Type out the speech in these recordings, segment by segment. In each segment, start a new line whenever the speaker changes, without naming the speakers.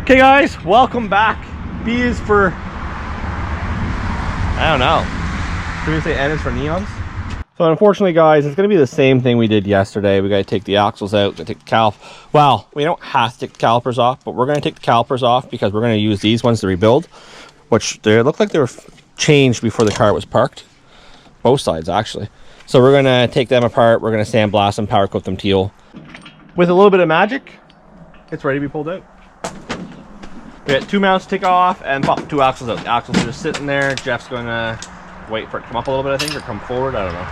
Okay guys, welcome back. B is for, I don't know. Should we say N is for neons? So unfortunately guys, it's gonna be the same thing we did yesterday. We gotta take the axles out, gotta take the well, we don't have to take the calipers off, but we're gonna take the calipers off because we're gonna use these ones to rebuild, which they look like they were changed before the car was parked. Both sides actually. So we're gonna take them apart, we're gonna sandblast them, powder coat them teal. With a little bit of magic, it's ready to be pulled out. We got 2 mounts to take off and pop 2 axles out. The axles are just sitting there. Jeff's gonna wait for it to come up a little bit, I think, or come forward. I don't know.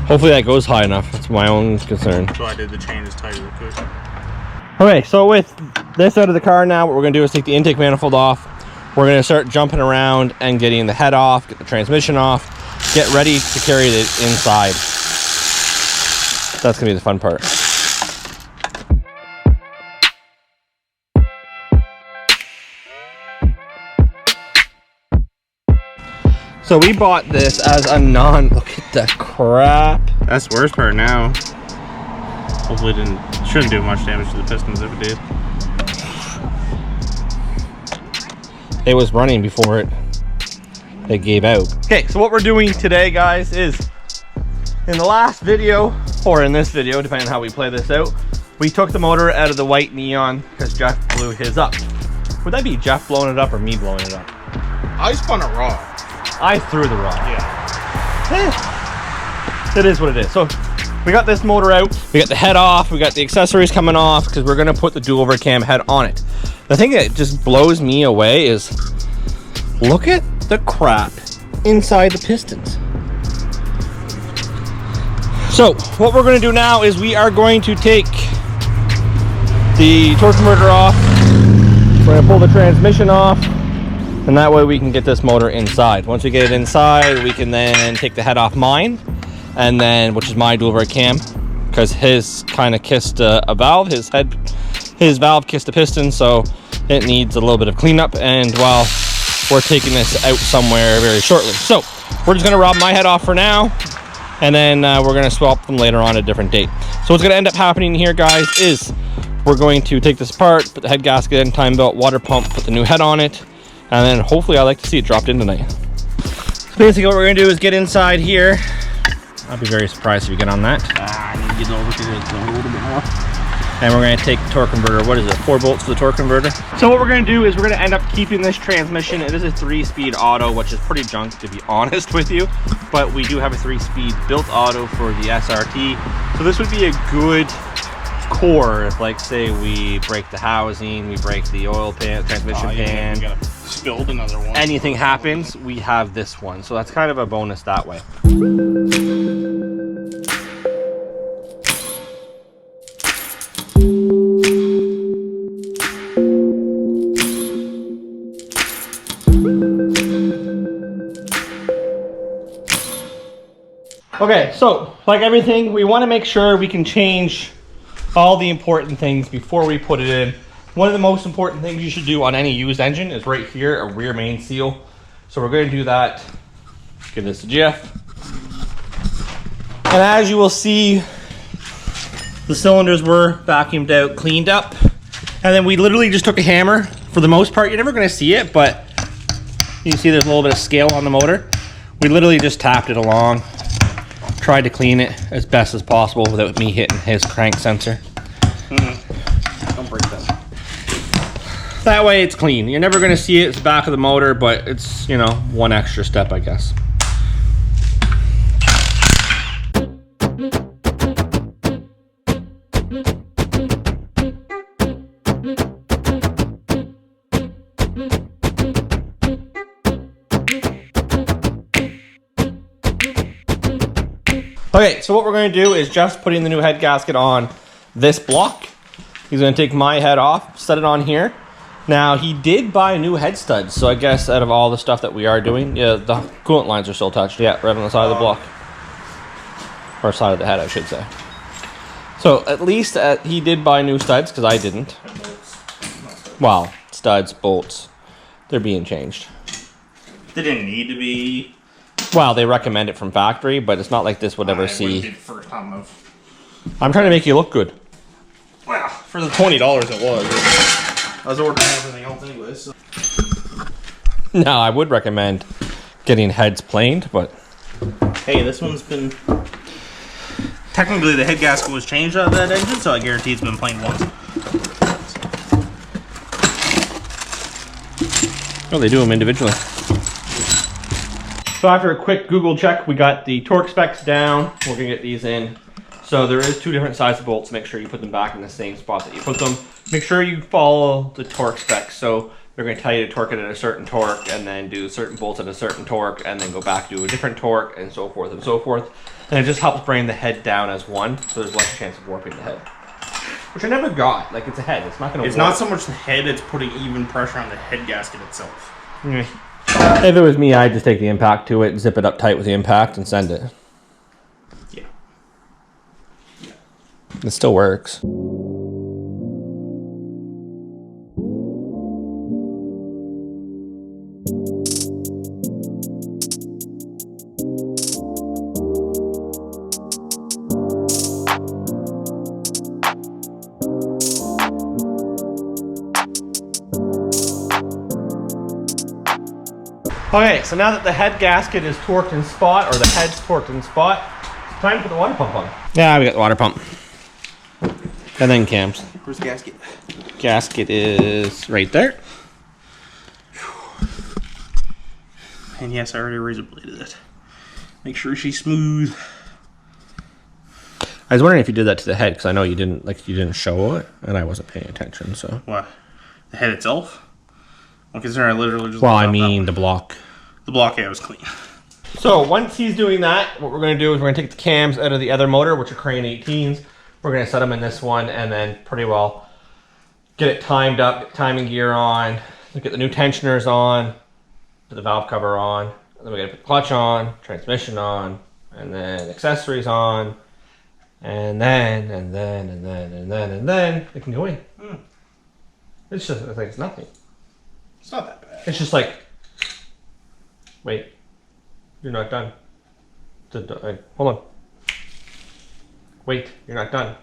Hopefully that goes high enough. That's my own concern.
So I did the chain as tight as I could.
Okay, so with this out of the car now, what we're gonna do is take the intake manifold off. We're gonna start jumping around and getting the head off, get the transmission off, get ready to carry it inside. That's gonna be the fun part. So we bought this as a look at the crap.
That's the worst part now. Hopefully shouldn't do much damage to the pistons if it did.
It was running before it gave out. Okay, so what we're doing today guys is, in the last video, or in this video, depending on how we play this out, we took the motor out of the white neon because Jeff blew his up. Would that be Jeff blowing it up or me blowing it up?
I spun a rod.
I threw the rod.
Yeah.
It is what it is. So we got this motor out. We got the head off. We got the accessories coming off because we're going to put the dual overcam head on it. The thing that just blows me away is look at the crap inside the pistons. So what we're going to do now is we are going to take the torque converter off. We're going to pull the transmission off. And that way we can get this motor inside. Once we get it inside, we can then take the head off mine, and then, which is my dual override cam, because his kind of kissed a valve. His valve kissed a piston, so it needs a little bit of cleanup. And while we're taking this out somewhere very shortly, so we're just gonna rob my head off for now, and then we're gonna swap them later on at a different date. So what's gonna end up happening here, guys, is we're going to take this apart, put the head gasket in, time belt, water pump, put the new head on it. And then hopefully I like to see it dropped in tonight. So basically what we're gonna do is get inside here. I'll be very surprised if you get on that.
I need to get over to it a little bit more.
And we're gonna take the torque converter. What is it, 4 bolts for the torque converter? So what we're gonna do is we're gonna end up keeping this transmission. It is a 3-speed auto, which is pretty junk to be honest with you. But we do have a 3-speed built auto for the SRT. So this would be a good core if, like, say we break the housing, we break the oil pan, transmission pan.
We gotta build another one.
Anything happens, we have this one. So that's kind of a bonus that way. Okay, so like everything, we want to make sure we can change all the important things before we put it in. One of the most important things you should do on any used engine is right here, a rear main seal. So we're going to do that. Give this to Jeff. And as you will see, the cylinders were vacuumed out, cleaned up. And then we literally just took a hammer. For the most part, you're never going to see it, but you can see there's a little bit of scale on the motor. We literally just tapped it along. Tried to clean it as best as possible without me hitting his crank sensor. Don't break that. That way it's clean. You're never going to see it. It's the back of the motor, but it's, you know, one extra step, I guess. Okay, so what we're going to do is just putting the new head gasket on this block. He's going to take my head off, set it on here. Now, he did buy new head studs, so I guess out of all the stuff that we are doing, yeah, the coolant lines are still touched. Yeah, right on the side of the block. Or side of the head, I should say. So, at least he did buy new studs, because I didn't. Well, studs, bolts, they're being changed.
They didn't need to be.
Well, they recommend it from factory, but it's not like this would ever see.
Be the first time I'm
trying to make you look good.
Well, for the $20 it was. I was ordering everything else anyway, so.
Now, I would recommend getting heads planed, but
Hey, this one's been... Technically, the head gasket was changed out of that engine, so I guarantee it's been planed once.
oh, they do them individually. So after a quick Google check, we got the torque specs down. We're gonna get these in. So there is 2 different sizes of bolts. Make sure you put them back in the same spot that you put them. Make sure you follow the torque specs. So they're going to tell you to torque it at a certain torque and then do certain bolts at a certain torque and then go back to a different torque and so forth and so forth. And it just helps bring the head down as one, so there's less chance of warping the head. Which I never got. Like, it's a head. It's not going to warp.
It's not so much the head, it's putting even pressure on the head gasket itself.
If it was me, I'd just take the impact to it, zip it up tight with the impact and send it.
Yeah.
It still works. Okay, so now that the head gasket is torqued in spot, or the head's torqued in spot, it's time to put the water pump on. Yeah, we got the water pump. And then cams.
Where's the gasket?
Gasket is right there.
And yes, I already razor bladed it. Make sure she's smooth.
I was wondering if you did that to the head, because I know you didn't show it, and I wasn't paying attention, so.
What? The head itself? Well, considering I literally just...
Well, I mean the block.
The block, yeah, was clean.
So once he's doing that, what we're going to do is we're going to take the cams out of the other motor, which are Crane 18s. We're going to set them in this one and then pretty well get it timed up, get timing gear on, get the new tensioners on, put the valve cover on, and then we got to put the clutch on, transmission on, and then accessories on, and then it can go in. It's just like it's nothing.
It's not that bad.
It's just like, wait, you're not done. Hold on. Wait, you're not done.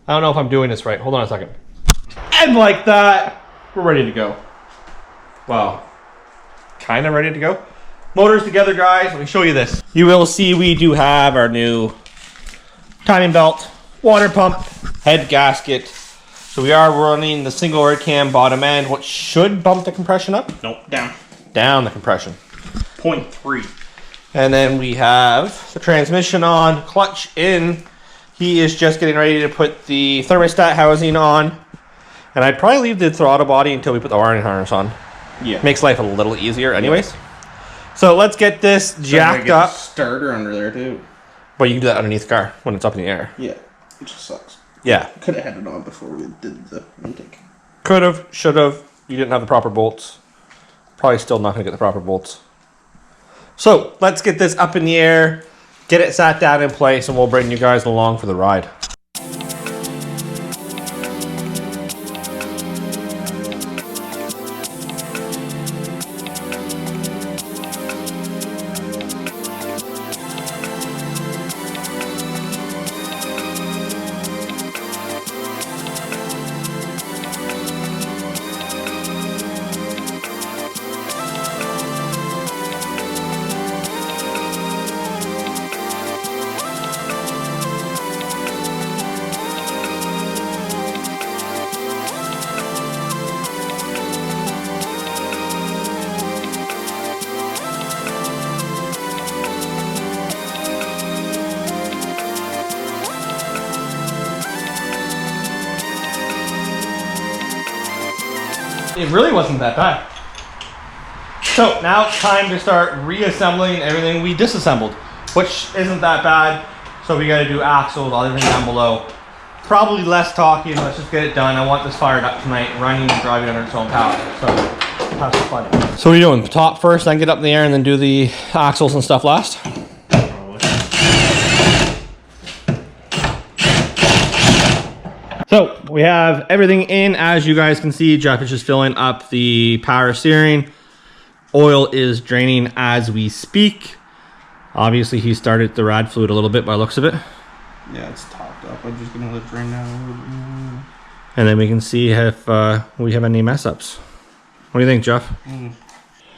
I don't know if I'm doing this right. Hold on a second. And like that, we're ready to go. Well, kind of ready to go. Motors together, guys. Let me show you this. You will see we do have our new timing belt, water pump, head gasket. So we are running the single air cam bottom end, which should bump the compression up.
Nope, down.
Down the compression.
0.3.
And then we have the transmission on, clutch in. He is just getting ready to put the thermostat housing on. And I'd probably leave the throttle body until we put the wiring harness on.
Yeah.
Makes life a little easier anyways. So let's get this jacked up.
Starter under there too.
But you can do that underneath the car when it's up in the air.
Yeah, it just sucks.
Yeah.
Could have had it on before we did the intake.
Could have, should have. You didn't have the proper bolts. Probably still not going to get the proper bolts. So let's get this up in the air, get it sat down in place, and we'll bring you guys along for the ride. It really wasn't that bad. So now it's time to start reassembling everything we disassembled, which isn't that bad. So we got to do axles, all everything down below. Probably less talking, let's just get it done. I want this fired up tonight, running and driving under its own power. So have some fun. So what are you doing? The top first, then get up in the air and then do the axles and stuff last? So we have everything in. As you guys can see, Jeff is just filling up the power steering. Oil is draining as we speak. Obviously he started the rad fluid a little bit by the looks of it.
Yeah, it's topped up. I'm just gonna let it drain down a little bit.
And then we can see if we have any mess ups. What do you think, Jeff?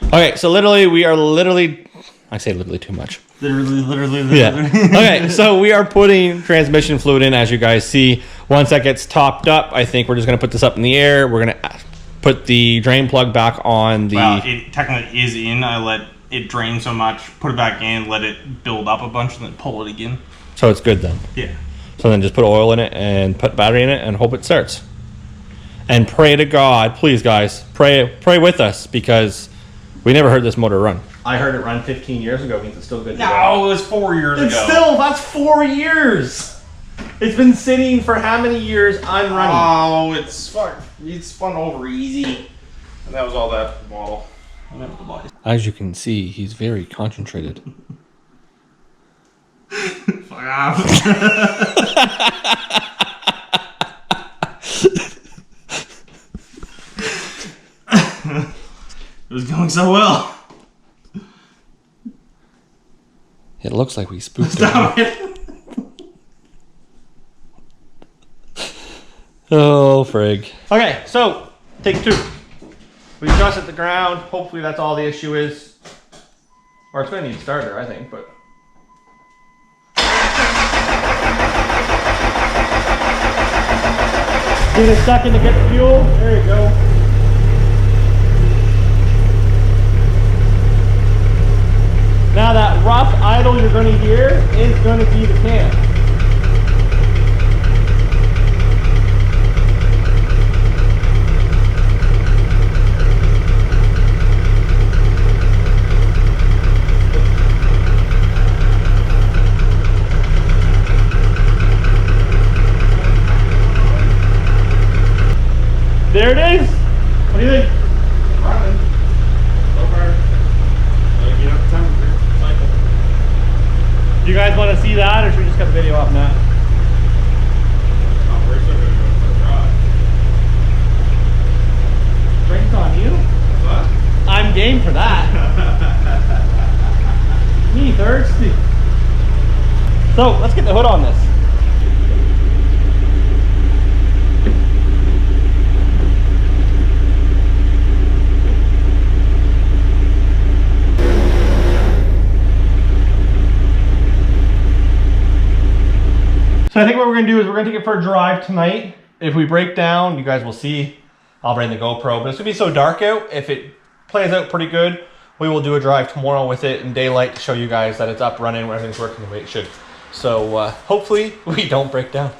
Okay, so we are literally, I say literally too much.
Literally.
Yeah. Okay, so we are putting transmission fluid in, as you guys see. Once that gets topped up, I think we're just going to put this up in the air. We're going to put the drain plug back on the...
Well, it technically is in. I let it drain so much, put it back in, let it build up a bunch, and then pull it again.
So it's good then?
Yeah.
So then just put oil in it and put battery in it and hope it starts. And pray to God, please guys, pray with us, because we never heard this motor run. I heard it run 15 years ago. Means it's still good to go.
No, it was 4 years ago.
That's 4 years. It's been sitting for how many years unrunning?
Oh, it's spun over easy. And that was all that model.
As you can see, he's very concentrated.
Fuck off. It was going so well.
It looks like we spooked
Stop
him.
it.
Oh, frig. Okay, so take 2. We adjusted the ground. Hopefully that's all the issue is. Or it's going to need a starter, I think, but... Give it a second to get the fuel. There you go. Now that rough idle you're going to hear is going to be the can. There it is. What do you think?
Running. So far. Like, you know, cycle.
Do you guys want to see that, or should we just cut the video off now?
Oh, we're still gonna go for a drive.
Drinks on you?
What?
I'm game for that. Me thirsty. So let's get the hood on this. So I think what we're gonna do is we're gonna take it for a drive tonight. If we break down, you guys will see. I'll bring the GoPro, but it's gonna be so dark out. If it plays out pretty good, we will do a drive tomorrow with it in daylight to show you guys that it's up running, where everything's working the way it should. So hopefully we don't break down.